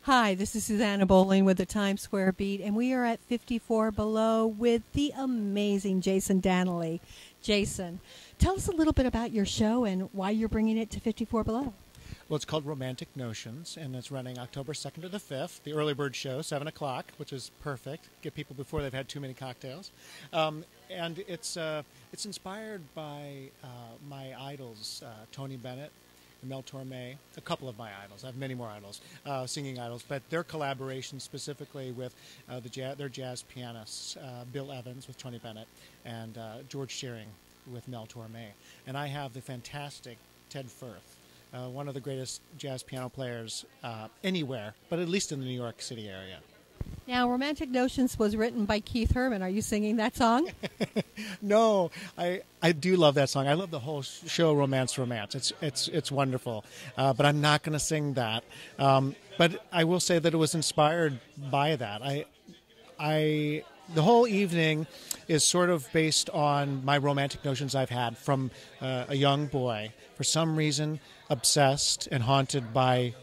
Hi, this is Susanna Bowling with the Times Square Beat, and we are at 54 Below with the amazing Jason Danieley. Jason, tell us a little bit about your show and why you're bringing it to 54 Below. Well, it's called Romantic Notions, and it's running October 2nd to the 5th, the early bird show, 7 o'clock, which is perfect. Get people before they've had too many cocktails. And it's inspired by my idols, Tony Bennett and Mel Torme, a couple of my idols. I have many more idols, singing idols, but their collaboration specifically with their jazz pianists, Bill Evans with Tony Bennett and George Shearing with Mel Torme. And I have the fantastic Ted Firth. One of the greatest jazz piano players anywhere, but at least in the New York City area. Now, Romantic Notions was written by Keith Herman. Are you singing that song? No, I do love that song. I love the whole show, Romance. It's wonderful, but I'm not going to sing that. But I will say that it was inspired by that. The whole evening is sort of based on my romantic notions I've had from a young boy. For some reason, obsessed and haunted by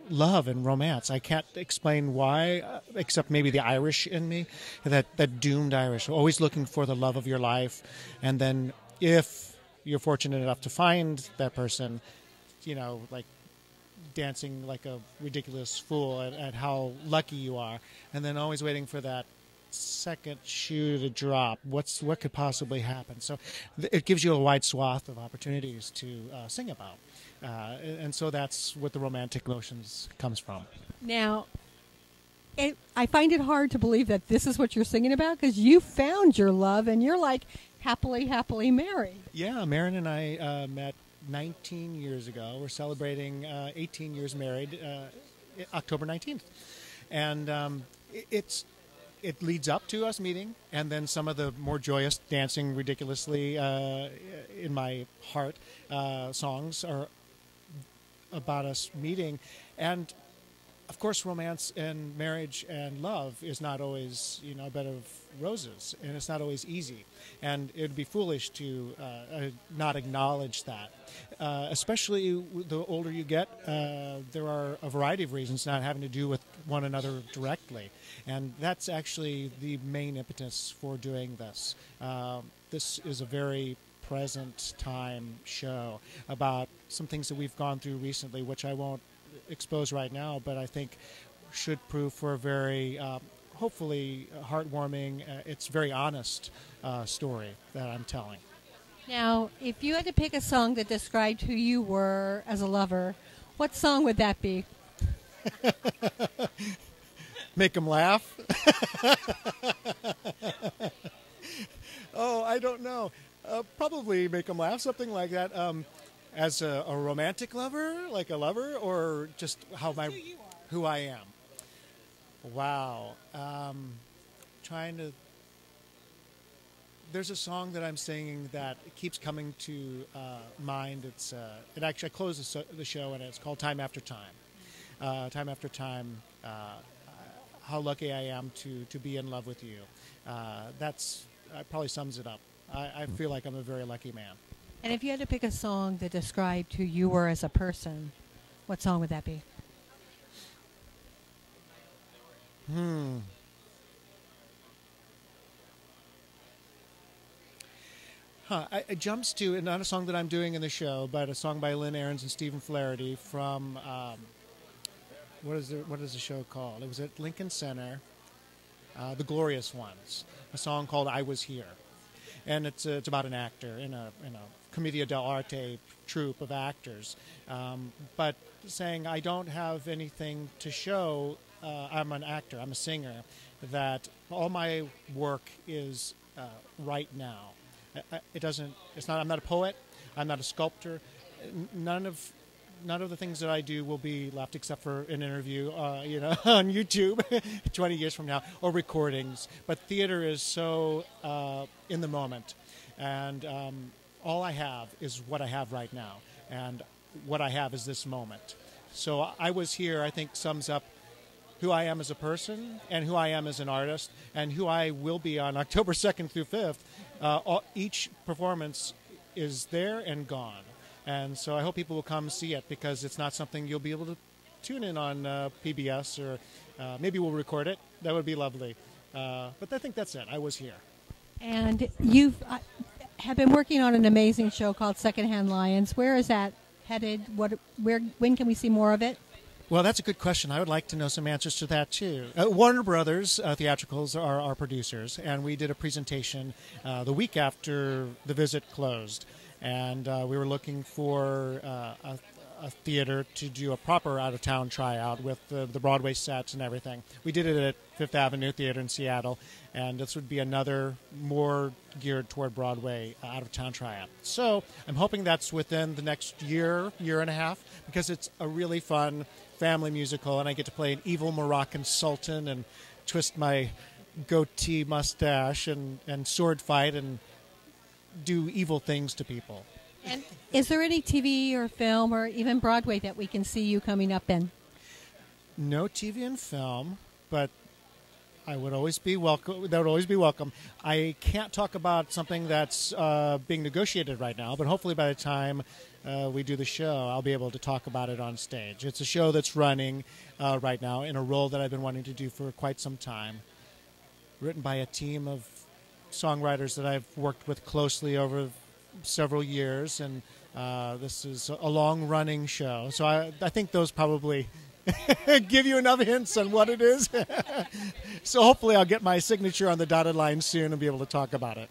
love and romance. I can't explain why, except maybe the Irish in me, that doomed Irish, always looking for the love of your life. And then if you're fortunate enough to find that person, like dancing like a ridiculous fool at how lucky you are, and then always waiting for that second shoe to drop. What could possibly happen? So it gives you a wide swath of opportunities to sing about. And so that's what the Romantic Notions comes from. Now, I find it hard to believe that this is what you're singing about because you found your love and you're like happily married. Yeah, Marin and I met 19 years ago. We're celebrating 18 years married October 19th. And it leads up to us meeting, and then some of the more joyous, dancing ridiculously in my heart songs are about us meeting. And of course, romance and marriage and love is not always, a bed of roses, and it's not always easy. And it would be foolish to not acknowledge that. Especially the older you get, there are a variety of reasons not having to do with one another directly. And that's actually the main impetus for doing this. This is a very present time show about some things that we've gone through recently, which I won't expose right now, but I think should prove for a very, hopefully, heartwarming, it's very honest story that I'm telling. Now, if you had to pick a song that described who you were as a lover, what song would that be? Make them laugh? Oh, I don't know. Probably Make them laugh, something like that. As a romantic lover, like a lover, or just who I am. Wow. There's a song that I'm singing that keeps coming to mind. It actually closes the show, and it's called Time After Time. Time After Time. How lucky I am to be in love with you. That probably sums it up. I feel like I'm a very lucky man. And if you had to pick a song that described who you were as a person, what song would that be? It jumps to, not a song that I'm doing in the show, but a song by Lynn Ahrens and Stephen Flaherty from, what is the show called? It was at Lincoln Center, The Glorious Ones, a song called I Was Here. And it's about an actor in a Commedia dell'arte troupe of actors, but saying I don't have anything to show. I'm an actor. I'm a singer. That all my work is right now. I'm not a poet. I'm not a sculptor. None of the things that I do will be left except for an interview, on YouTube 20 years from now, or recordings. But theater is so in the moment, and all I have is what I have right now, and what I have is this moment. So I Was Here, I think, sums up who I am as a person and who I am as an artist and who I will be on October 2nd through 5th. Each performance is there and gone. And so I hope people will come see it because it's not something you'll be able to tune in on PBS, or maybe we'll record it. That would be lovely. But I think that's it. I was here. And you have been working on an amazing show called Secondhand Lions. Where is that headed? When can we see more of it? Well, that's a good question. I would like to know some answers to that, too. Warner Brothers Theatricals are our producers, and we did a presentation the week after the visit closed. And we were looking for a theater to do a proper out-of-town tryout with the Broadway sets and everything. We did it at Fifth Avenue Theater in Seattle, and this would be another more geared toward Broadway out-of-town tryout. So I'm hoping that's within the next year and a half, because it's a really fun family musical, and I get to play an evil Moroccan sultan and twist my goatee mustache and sword fight and do evil things to people. And is there any TV or film or even Broadway that we can see you coming up in? No TV and film, but I would always be welcome. That would always be welcome. I can't talk about something that's being negotiated right now, but hopefully by the time we do the show, I'll be able to talk about it on stage. It's a show that's running right now in a role that I've been wanting to do for quite some time. Written by a team of songwriters that I've worked with closely over several years, and this is a long-running show. So I think those probably give you enough hints on what it is. So hopefully I'll get my signature on the dotted line soon and be able to talk about it.